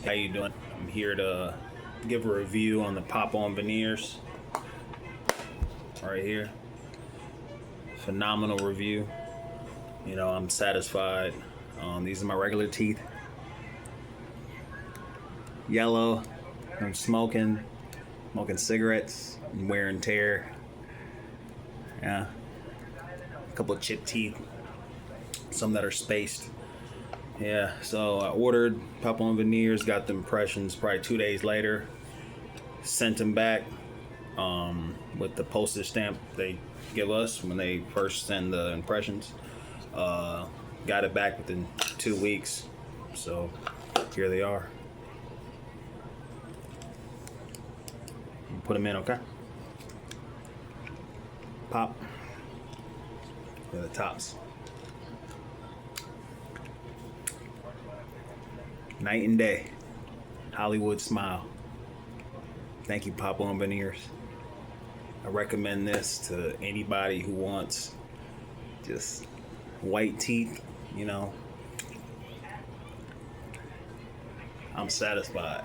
How you doing? I'm here to give a review on the pop-on veneers. Right here. Phenomenal review. You know, I'm satisfied. These are my regular teeth. Yellow. I'm smoking cigarettes, and wear and tear. Yeah. A couple of chipped teeth. Some that are spaced. Yeah, so I ordered pop-on veneers, got the impressions probably 2 days later. Sent them back with the postage stamp they give us when they first send the impressions. Got it back within 2 weeks. So here they are. Put them in, okay? Pop. They're the tops. Night and day. Hollywood smile. Thank you, pop-on veneers. I recommend this to anybody who wants just white teeth, you know. I'm satisfied.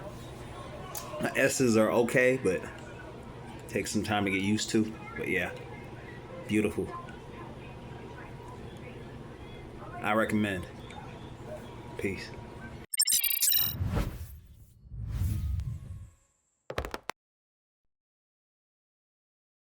My S's are okay, but takes some time to get used to. But yeah, beautiful. I recommend. Peace.